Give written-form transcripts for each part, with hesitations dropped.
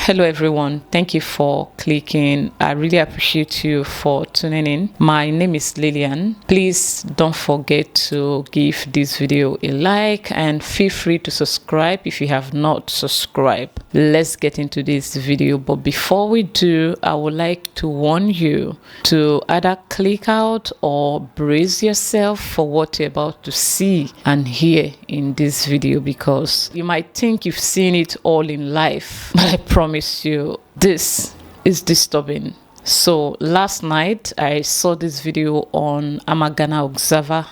Hello everyone, thank you for clicking. I really appreciate you for tuning in. My name is Lillian. Please don't forget to give this video a like and feel free to subscribe if you have not subscribed. Let's get into this video, but before we do, I would like to warn you to either click out or brace yourself for what you're about to see and hear in this video, because you might think you've seen it all in life, but I promise you this is disturbing. So last night I saw this video on Amagana Observer.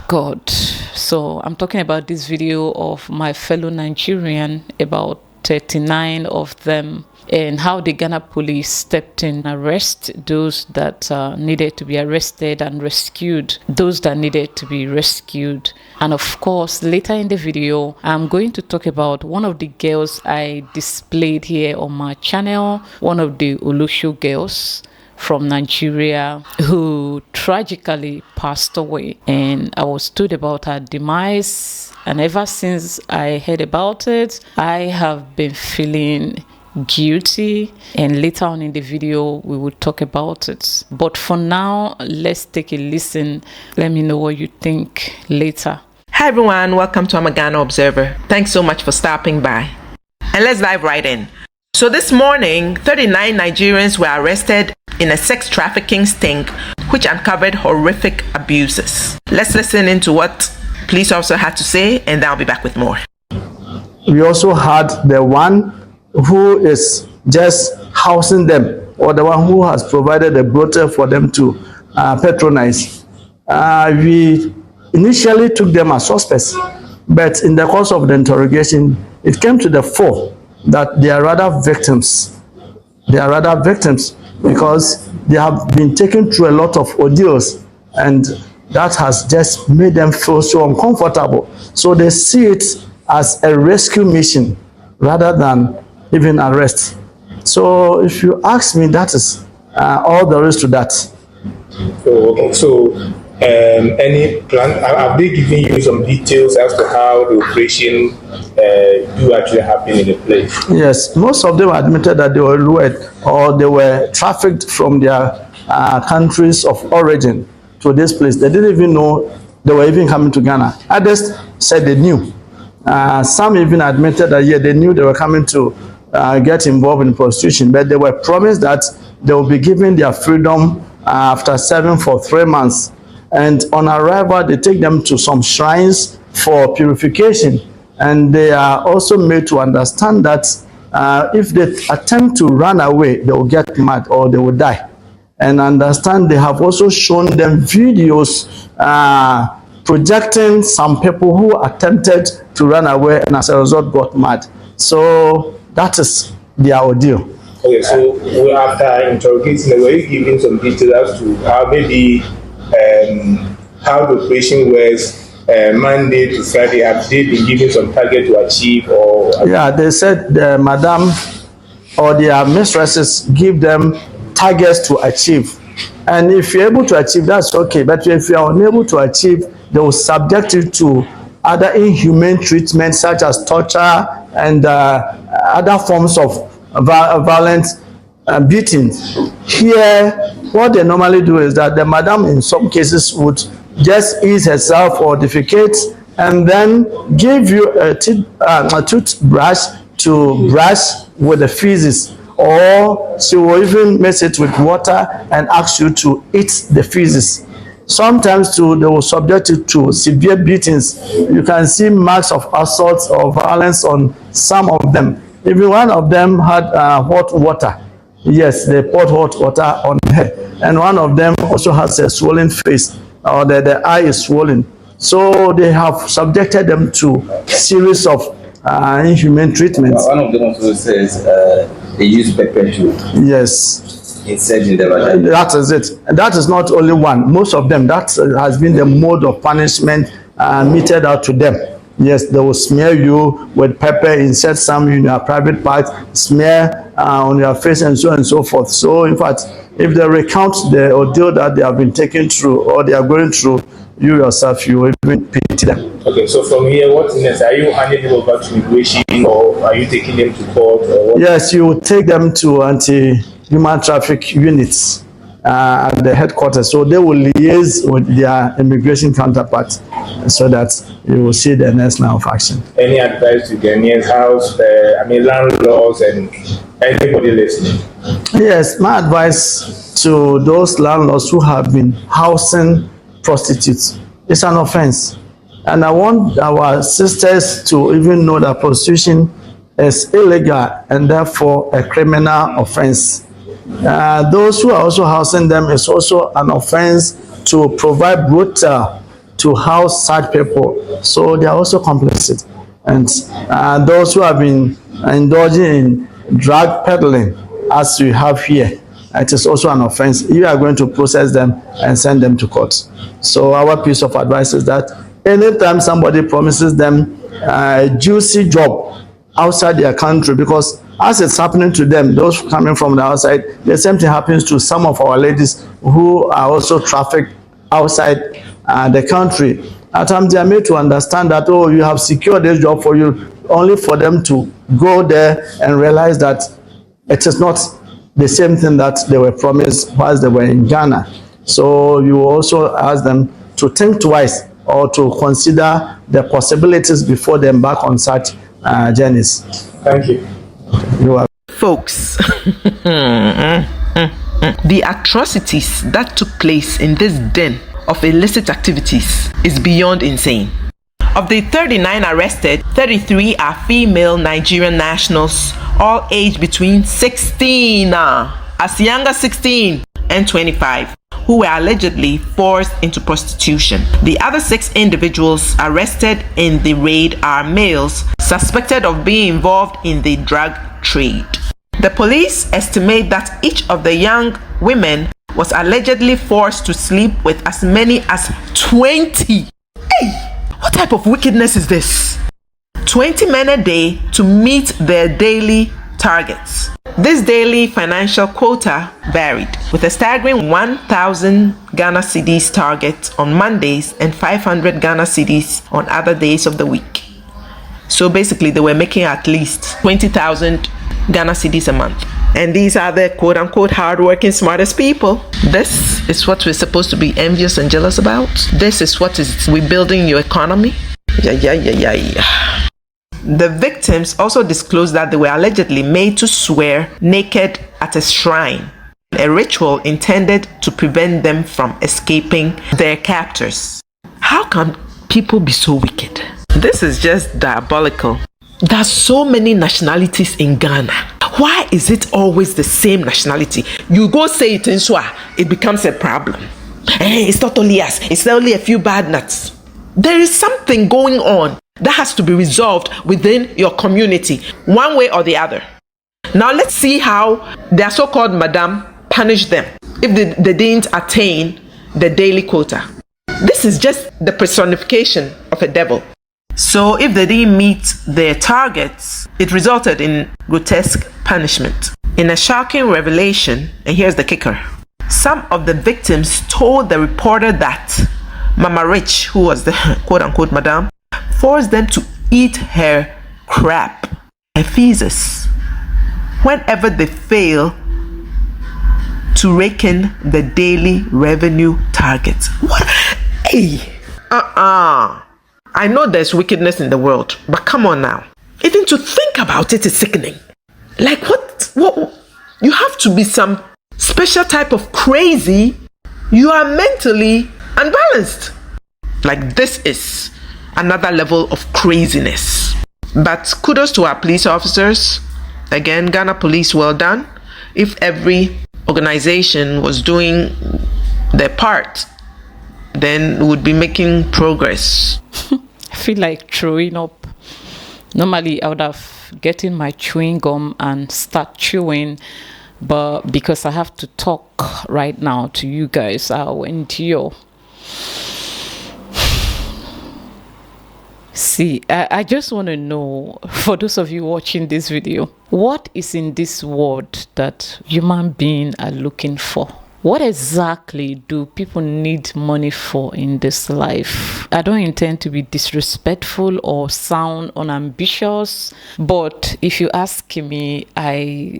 God. So I'm talking about this video of my fellow Nigerian, about 39 of them, and how the Ghana police stepped in and arrested those that needed to be arrested and rescued those that needed to be rescued. And of course, later in the video, I'm going to talk about one of the girls I displayed here on my channel, one of the Olosho girls from Nigeria who tragically passed away, and I was told about her demise, and ever since I heard about it, I have been feeling guilty, and later on in the video we will talk about it. But for now, let's take a listen. Let me know what you think later. Hi everyone, welcome to Amagana Observer. Thanks so much for stopping by, and let's dive right in. So this morning, 39 Nigerians were arrested in a sex trafficking sting which uncovered horrific abuses. Let's listen into what police officer had to say, and then I'll be back with more. We also had the one who is just housing them, or the one who has provided a brothel for them to patronize. We initially took them as suspects, but in the course of the interrogation, it came to the fore that they are rather victims. They are rather victims because they have been taken through a lot of ordeals, and that has just made them feel so uncomfortable. So they see it as a rescue mission rather than even arrest. So if you ask me, that is all there is to that. So any plan, have they given you some details as to how the operation do actually happen in the place? Yes, most of them admitted that they were lured or they were trafficked from their countries of origin to this place. They didn't even know they were even coming to Ghana. Others said they knew. Some even admitted that, yeah, they knew they were coming to get involved in prostitution, but they were promised that they will be given their freedom after serving for 3 months. And on arrival, they take them to some shrines for purification. And they are also made to understand that if they attempt to run away, they will get mad or they will die. And understand they have also shown them videos projecting some people who attempted to run away and as a result got mad. So that is their ordeal. Okay, so after interrogating, were you giving some details as to how maybe how the operation was Monday to Friday? Have they been given some target to achieve? Or yeah, they said the madam or their mistresses give them targets to achieve, and if you're able to achieve, that's okay. But if you are unable to achieve, they will subject you to other inhumane treatments such as torture and other forms of violent beatings. Here, what they normally do is that the madam in some cases would just ease herself or defecate and then give you a toothbrush to brush with the feces, or she will even mix it with water and ask you to eat the feces. Sometimes too, they will subject you to severe beatings. You can see marks of assault or violence on some of them. Even one of them had hot water. Yes, they poured hot water on her. And one of them also has a swollen face, or the eye is swollen. So they have subjected them to series of inhumane treatments. One of them also says they use pepper too. Yes. Instead in the vagina. That is it. And that is not only one. Most of them, that has been the mode of punishment meted out to them. Yes, they will smear you with pepper, insert some in your private part, smear on your face, and so on and so forth. So, in fact, if they recount the ordeal that they have been taken through or they are going through, you yourself, you will even pity them. Okay, so from here, what's next? Are you handing them over to immigration, or are you taking them to court? Or what? Yes, you will take them to anti-human traffic units at the headquarters. So they will liaise with their immigration counterparts so that you will see the next line of action. Any advice to Ghanaian landlords and anybody listening? Yes, my advice to those landlords who have been housing prostitutes is an offense. And I want our sisters to even know that prostitution is illegal and therefore a criminal offense. Those who are also housing them is also an offense to provide brothel to house such people. So they are also complicit. And those who have been indulging in drug peddling, as we have here, it is also an offense. You are going to process them and send them to court. So our piece of advice is that anytime somebody promises them a juicy job outside their country, because as it's happening to them, those coming from the outside, the same thing happens to some of our ladies who are also trafficked outside the country. At times they are made to understand that, oh, you have secured this job for you, only for them to go there and realize that it is not the same thing that they were promised whilst they were in Ghana. So you also ask them to think twice or to consider the possibilities before they embark on such journeys. Thank you. You are. Folks, the atrocities that took place in this den of illicit activities is beyond insane. Of the 39 arrested, 33 are female Nigerian nationals, all aged between 16, as young as 16 and 25, who were allegedly forced into prostitution. The other 6 individuals arrested in the raid are males suspected of being involved in the drug trade. The police estimate that each of the young women was allegedly forced to sleep with as many as 20. Hey! What type of wickedness is this? 20 men a day to meet their daily targets. This daily financial quota varied, with a staggering 1,000 Ghana cedis target on Mondays and 500 Ghana cedis on other days of the week. So basically, they were making at least 20,000 Ghana cedis a month. And these are the quote-unquote hard-working, smartest people. This is what we're supposed to be envious and jealous about. This is what is rebuilding your economy. Yeah. The victims also disclosed that they were allegedly made to swear naked at a shrine, a ritual intended to prevent them from escaping their captors. How can people be so wicked? This is just diabolical. There are so many nationalities in Ghana. Why is it always the same nationality? You go say it in Swa, it becomes a problem. It's not only us, it's only a few bad nuts. There is something going on that has to be resolved within your community, one way or the other. Now let's see how their so-called madam punished them if they didn't attain the daily quota. This is just the personification of a devil. So if they didn't meet their targets, it resulted in grotesque punishment. In a shocking revelation, and here's the kicker, some of the victims told the reporter that Mama Rich, who was the quote-unquote madam, forced them to eat her crap, her feces, whenever they fail to rake in the daily revenue targets. What? Hey! I know there's wickedness in the world, but come on now. Even to think about it is sickening. Like what? You have to be some special type of crazy. You are mentally unbalanced. Like this is another level of craziness. But kudos to our police officers. Again, Ghana Police, well done. If every organization was doing their part, then we would be making progress. I feel like throwing up. Normally, I would have gotten my chewing gum and start chewing, but because I have to talk right now to you guys, I'll endure. See, I just want to know, for those of you watching this video, what is in this world that human beings are looking for? What exactly do people need money for in this life? I don't intend to be disrespectful or sound unambitious, but if you ask me,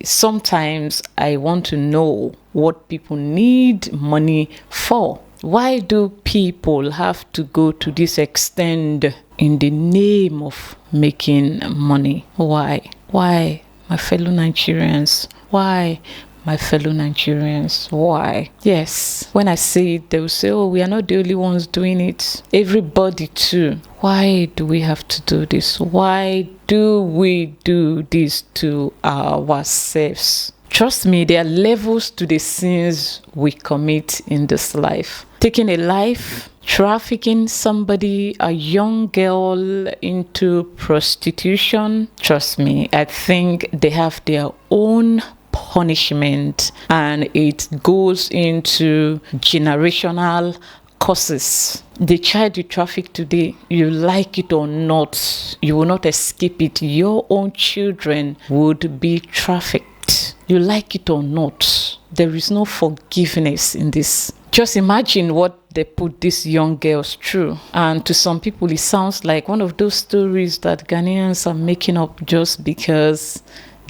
sometimes I want to know what people need money for. Why do people have to go to this extent in the name of making money? Why? Why, my fellow Nigerians? Why, my fellow Nigerians? Why? Yes, when I say it, they will say, oh, we are not the only ones doing it. Everybody too. Why do we have to do this? Why do we do this to ourselves? Trust me, there are levels to the sins we commit in this life. Taking a life, trafficking somebody, a young girl, into prostitution. Trust me, I think they have their own punishment, and it goes into generational causes. The child you traffic today, you like it or not, you will not escape it. Your own children would be trafficked. You like it or not, there is no forgiveness in this. Just imagine what they put these young girls through. And to some people, it sounds like one of those stories that Ghanaians are making up just because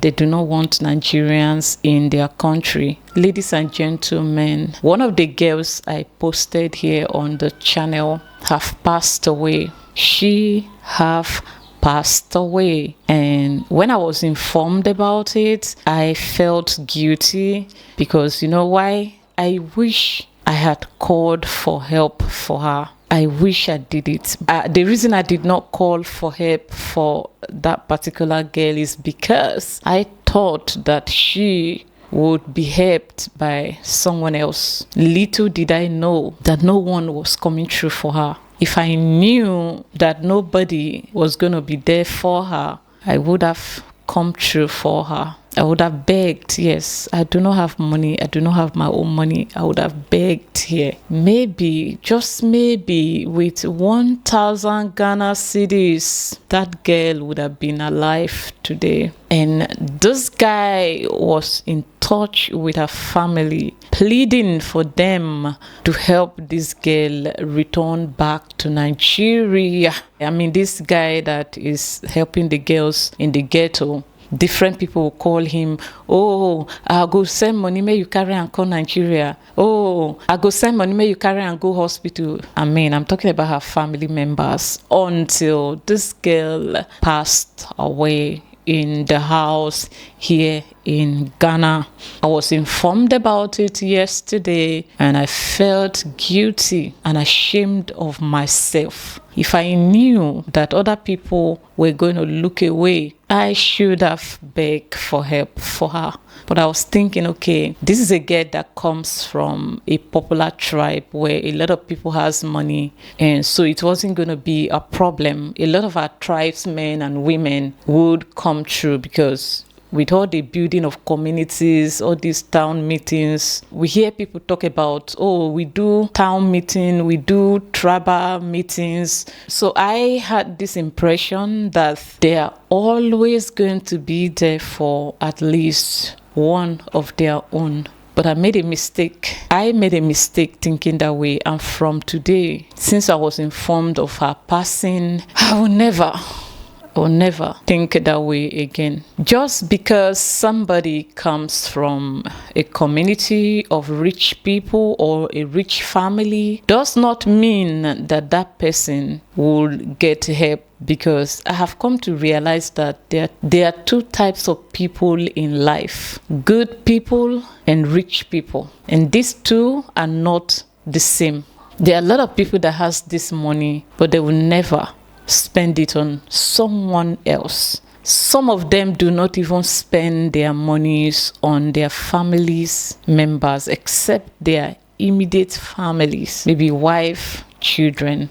they do not want Nigerians in their country. Ladies and gentlemen, one of the girls I posted here on the channel have passed away. She have passed away, and when I was informed about it, I felt guilty, because you know why? I wish I had called for help for her. I wish I did it. The reason I did not call for help for that particular girl is because I thought that she would be helped by someone else. Little did I know that no one was coming through for her. If I knew that nobody was going to be there for her, I would have come through for her. I would have begged. Yes, I do not have money. I do not have my own money. I would have begged here. Maybe, just maybe, with 1,000 Ghana cedis, that girl would have been alive today. And this guy was in touch with her family, pleading for them to help this girl return back to Nigeria. I mean, this guy that is helping the girls in the ghetto, different people will call him, oh, I go send money, may you carry and call Nigeria. Oh, I go send money, may you carry and go hospital. I mean, I'm talking about her family members, until this girl passed away in the house here in Ghana. I was informed about it yesterday, and I felt guilty and ashamed of myself. If I knew that other people were going to look away, I should have begged for help for her. But I was thinking, okay, this is a girl that comes from a popular tribe where a lot of people has money, and so it wasn't going to be a problem. A lot of our tribesmen and women would come through, because with all the building of communities, all these town meetings, we hear people talk about, oh, we do town meeting, we do tribal meetings. So I had this impression that they are always going to be there for at least one of their own. But I made a mistake. I made a mistake thinking that way. And from today, since I was informed of her passing, I will never think that way again. Just because somebody comes from a community of rich people or a rich family does not mean that that person will get help, because I have come to realize that there are two types of people in life: good people and rich people. And these two are not the same. There are a lot of people that has this money, but they will never spend it on someone else. Some of them do not even spend their monies on their families members, except their immediate families, maybe wife, children,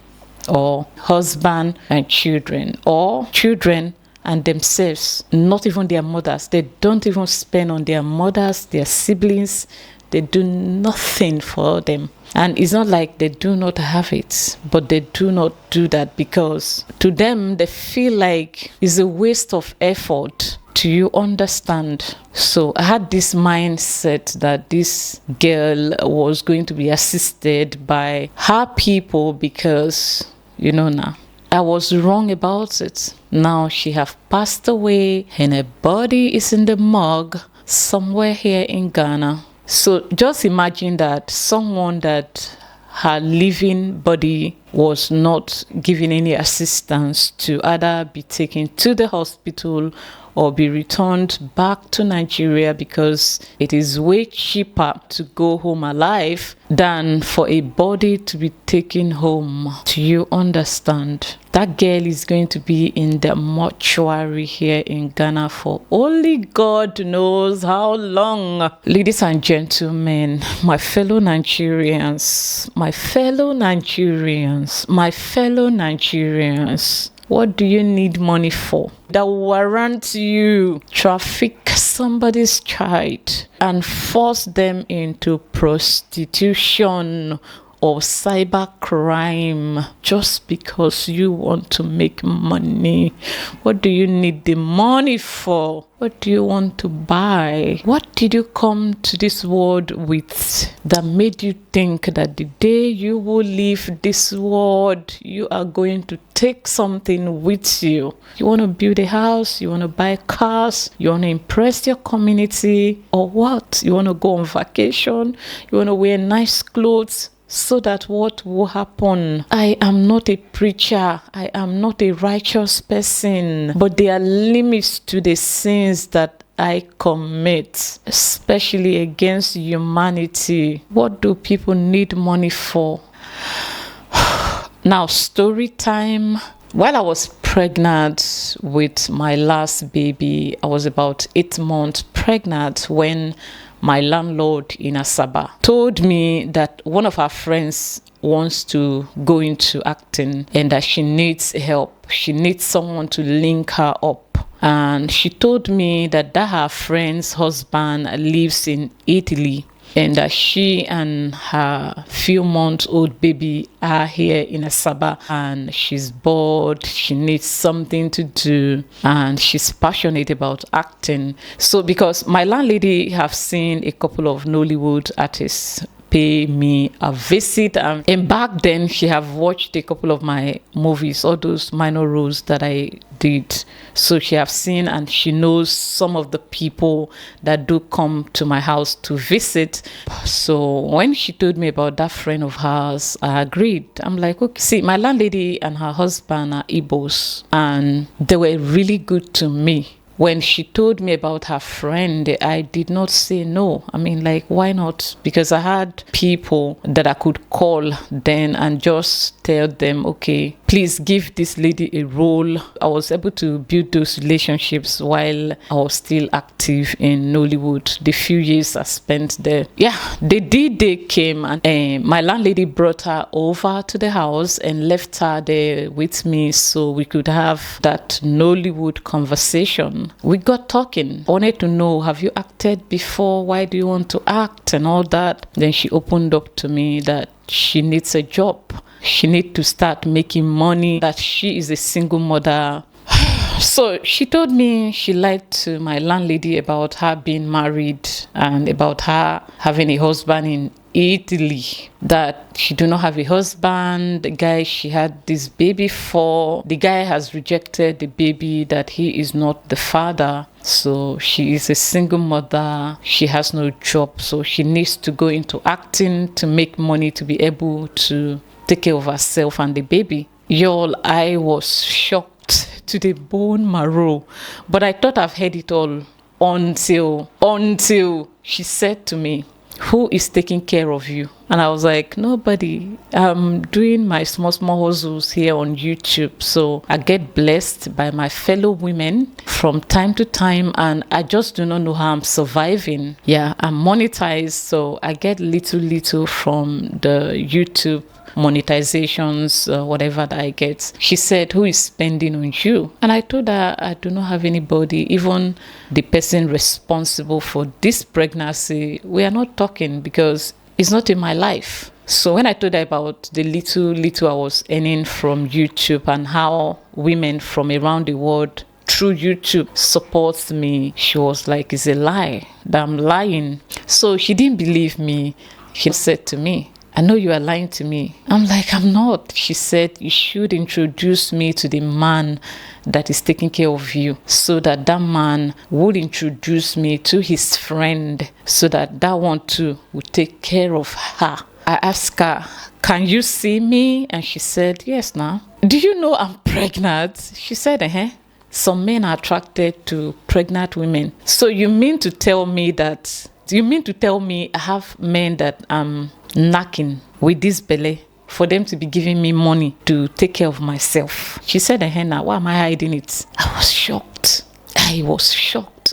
or husband and children, or children and themselves, not even their mothers. They don't even spend on their mothers, their siblings. They do nothing for them. And it's not like they do not have it, but they do not do that because to them, they feel like it's a waste of effort Do you understand? So I had this mindset that this girl was going to be assisted by her people because, you know, now I was wrong about it. Now she have passed away and her body is in the morgue somewhere here in Ghana. So just imagine that someone that her living body was not given any assistance to either be taken to the hospital or be returned back to Nigeria, because it is way cheaper to go home alive than for a body to be taken home. Do you understand? That girl is going to be in the mortuary here in Ghana for only God knows how long. Ladies and gentlemen, my fellow Nigerians, what do you need money for that will warrant you traffic somebody's child and force them into prostitution or cyber crime just because you want to make money? What do you need the money for? What do you want to buy? What did you come to this world with that made you think that the day you will leave this world, you are going to take something with you? You want to build a house? You want to buy cars? You want to impress your community? Or what? You want to go on vacation? You want to wear nice clothes? So that what will happen? I am not a preacher. I am not a righteous person. But there are limits to the sins that I commit, especially against humanity. What do people need money for? Now, story time. While I was pregnant with my last baby, I was about 8 months pregnant when my landlord in Asaba told me that one of her friends wants to go into acting and that she needs help. She needs someone to link her up. And she told me that her friend's husband lives in Italy and that she and her few-month-old baby are here in Asaba, and she's bored, she needs something to do, and she's passionate about acting. So because my landlady have seen a couple of Nollywood artists pay me a visit, and back then she have watched a couple of my movies, all those minor roles that I did. So she have seen and she knows some of the people that do come to my house to visit. So when she told me about that friend of hers, I agreed. I'm like, okay, see, my landlady and her husband are Igbos and they were really good to me. When she told me about her friend, I did not say no. I mean, like, why not? Because I had people that I could call then and just tell them, okay, please give this lady a role. I was able to build those relationships while I was still active in Nollywood. The few years I spent there. Yeah, the D-Day came and my landlady brought her over to the house and left her there with me so we could have that Nollywood conversation. We got talking. I wanted to know, have you acted before? Why do you want to act and all that? Then she opened up to me that she needs a job. She needs to start making money, that she is a single mother. So she told me she lied to my landlady about her being married and about her having a husband in Italy, that she do not have a husband. The guy she had this baby for, the guy has rejected the baby, that he is not the father. So she is a single mother. She has no job. So she needs to go into acting to make money to be able to take care of herself and the baby. Y'all, I was shocked to the bone marrow, but I thought I've heard it all until she said to me, who is taking care of you? And I was like, nobody. I'm doing my small hustles here on YouTube. So I get blessed by my fellow women from time to time, and I just do not know how I'm surviving. Yeah, I'm monetized, so I get little from the YouTube monetizations, whatever that I get. She said, who is spending on you? And I told her I do not have anybody. Even the person responsible for this pregnancy, we are not talking because it's not in my life. So when I told her about the little I was earning from YouTube and how women from around the world through YouTube supports me. She was like, it's a lie that I'm lying. So she didn't believe me. She said to me, I know you are lying to me. I'm like, I'm not. She said, you should introduce me to the man that is taking care of you, so that that man would introduce me to his friend, so that that one too would take care of her. I asked her, can you see me? And she said, yes, now. Do you know I'm pregnant? She said, some men are attracted to pregnant women. So you mean to tell me I have men that I'm knacking with this belly for them to be giving me money to take care of myself? She said, now why am I hiding it? I was shocked.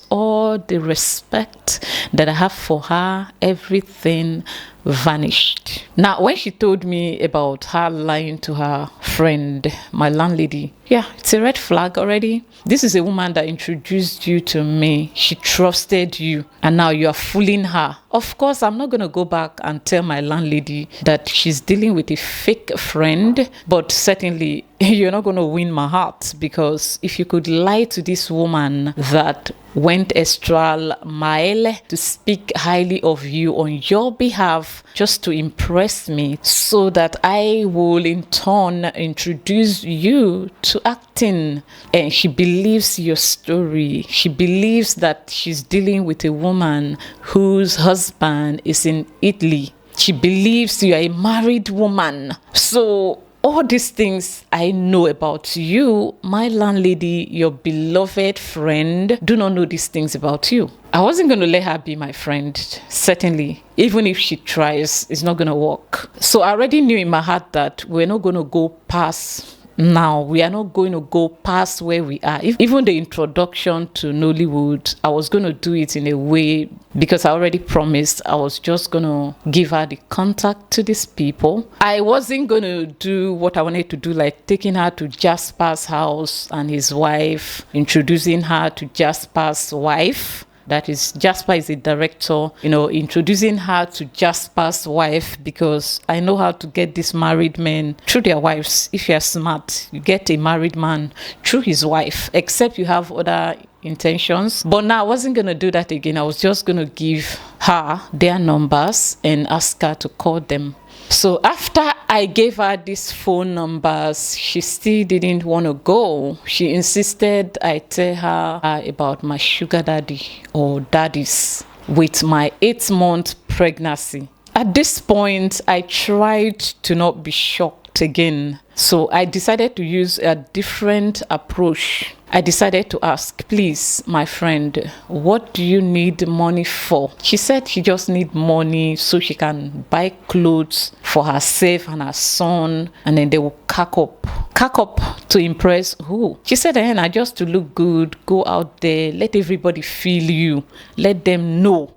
All the respect that I have for her, everything vanished. Now, when she told me about her lying to her friend, my landlady, yeah, it's a red flag already. This is a woman that introduced you to me. She trusted you, and now you are fooling her. Of course, I'm not going to go back and tell my landlady that she's dealing with a fake friend, but certainly you're not going to win my heart, because if you could lie to this woman that went extra mile to speak highly of you on your behalf just to impress me, so that I will in turn introduce you to acting, and she believes your story. She believes that she's dealing with a woman whose husband is in Italy. She believes you are a married woman. So all these things I know about you, my landlady, your beloved friend, do not know these things about you. I wasn't going to let her be my friend, certainly. Even if she tries, it's not going to work. So I already knew in my heart that we're not going to go past now. We are not going to go past where we are. Even the introduction to Nollywood, I was going to do it in a way, because I already promised I was just going to give her the contact to these people. I wasn't going to do what I wanted to do, like taking her to Jasper's house and his wife, introducing her to Jasper's wife. That is, Jasper is a director, introducing her to Jasper's wife, because I know how to get these married men through their wives. If you're smart, you get a married man through his wife, except you have other intentions. But now I wasn't going to do that again. I was just going to give her their numbers and ask her to call them. So after I gave her these phone numbers, she still didn't want to go. She insisted I tell her about my sugar daddy or daddies with my 8-month pregnancy. At this point, I tried to not be shocked again. So I decided to use a different approach. I decided to ask, please, my friend, what do you need money for? She said she just needs money so she can buy clothes for herself and her son, and then they will cack up. Cack up to impress who? She said, just to look good, go out there, let everybody feel you, let them know.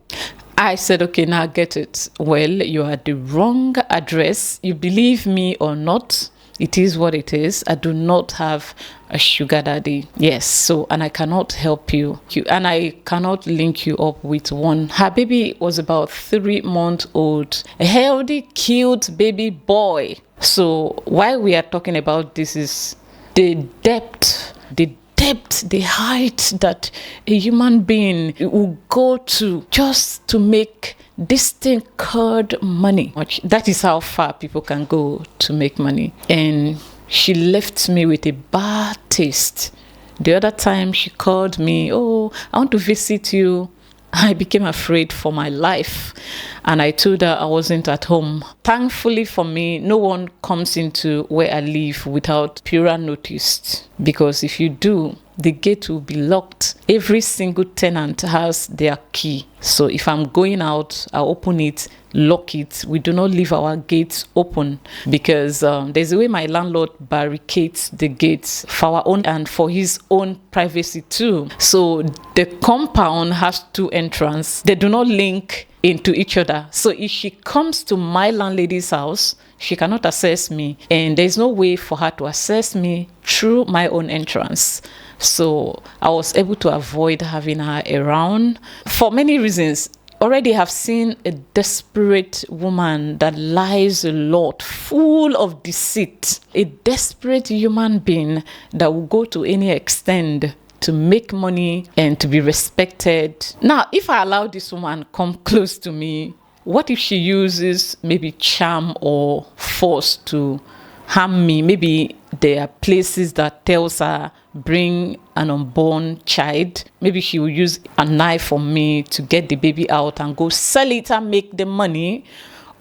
I said, okay, now I get it. Well, you are at the wrong address. You believe me or not, it is what it is. I do not have a sugar daddy. Yes, and I cannot help you. And I cannot link you up with one. Her baby was about 3 months old. A healthy, cute baby boy. So while we are talking about this, is the depth, the height that a human being will go to just to make this thing called money. That is how far people can go to make money. And she left me with a bad taste. The other time she called me, I want to visit you. I became afraid for my life, and I told her I wasn't at home. Thankfully for me, no one comes into where I live without prior notice, because if you do, the gate will be locked. Every single tenant has their key. So if I'm going out, I open it, lock it. We do not leave our gates open, because there's a way my landlord barricades the gates for our own and for his own privacy too. So the compound has 2 entrances. They do not link into each other. So if she comes to my landlady's house, she cannot access me, and there's no way for her to access me through my own entrance. So I was able to avoid having her around for many reasons. Already have seen a desperate woman that lies a lot, full of deceit. A desperate human being that will go to any extent to make money and to be respected. Now, if I allow this woman come close to me, what if she uses maybe charm or force to harm me? Maybe there are places that tells her bring an unborn child. Maybe she will use a knife on me to get the baby out and go sell it and make the money.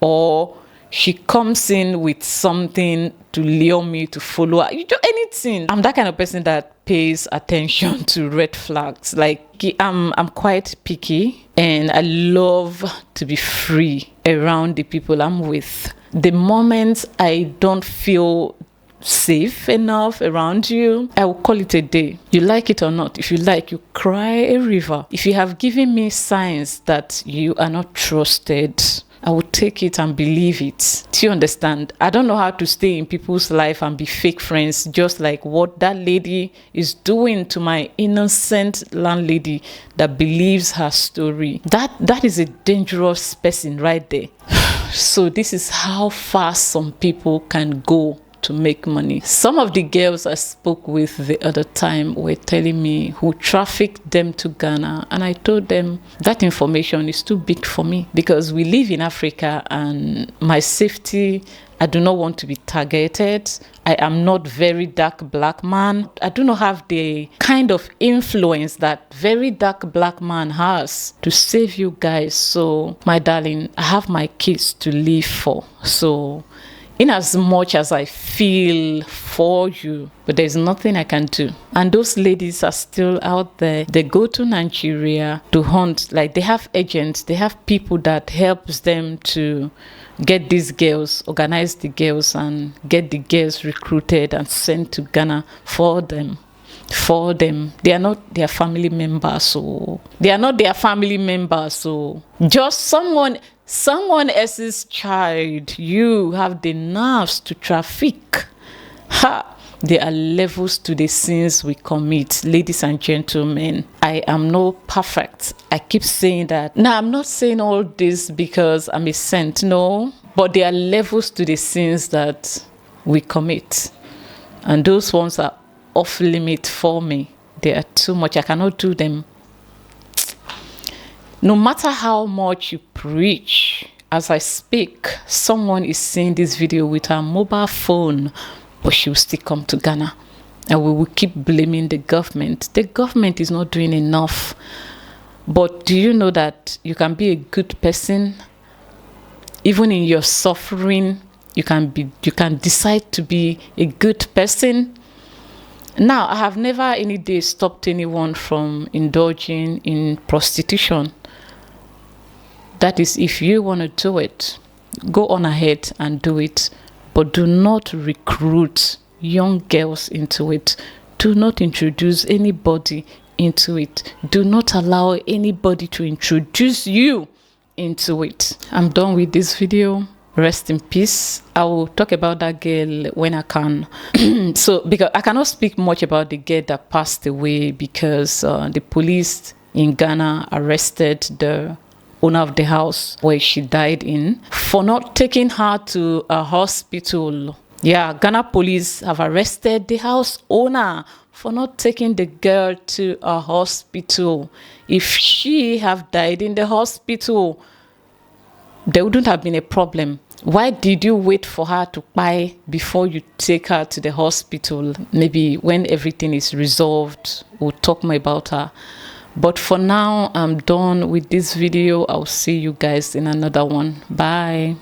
Or she comes in with something to lure me to follow her. You do anything. I'm that kind of person that pays attention to red flags. Like, I'm quite picky, and I love to be free around the people I'm with. The moment I don't feel safe enough around you, I will call it a day. You like it or not, if you like, you cry a river. If you have given me signs that you are not trusted, I will take it and believe it. Do you understand? I don't know how to stay in people's life and be fake friends, just like what that lady is doing to my innocent landlady that believes her story. That is a dangerous person right there. So this is how far some people can go to make money. Some of the girls I spoke with the other time were telling me who trafficked them to Ghana, and I told them that information is too big for me because we live in Africa and my safety, I do not want to be targeted. I am not very dark black man. I do not have the kind of influence that very dark black man has to save you guys. So my darling, I have my kids to live for. So in as much as I feel for you, but there's nothing I can do. And those ladies are still out there. They go to Nigeria to hunt. Like, they have agents, they have people that helps them to get these girls, organize the girls and get the girls recruited and sent to Ghana for them. They are not their family members, so just someone else's child, you have the nerves to traffic. There are levels to the sins we commit, ladies and gentlemen. I am not perfect. I keep saying that. Now, I'm not saying all this because I'm a saint, no, but there are levels to the sins that we commit, and those ones are off limit for me. They are too much. I cannot do them. No matter how much you preach, as I speak, someone is seeing this video with her mobile phone, but she will still come to Ghana. And we will keep blaming the government. The government is not doing enough. But do you know that you can be a good person? Even in your suffering, you can decide to be a good person. Now, I have never any day stopped anyone from indulging in prostitution. That is, if you want to do it, go on ahead and do it. But do not recruit young girls into it. Do not introduce anybody into it. Do not allow anybody to introduce you into it. I'm done with this video. Rest in peace. I will talk about that girl when I can. So, because I cannot speak much about the girl that passed away because the police in Ghana arrested the owner of the house where she died in for not taking her to a hospital. Yeah, Ghana police have arrested the house owner for not taking the girl to a hospital. If she have died in the hospital, there wouldn't have been a problem. Why did you wait for her to die before you take her to the hospital? Maybe when everything is resolved, we'll talk more about her. But for now, I'm done with this video. I'll see you guys in another one. Bye.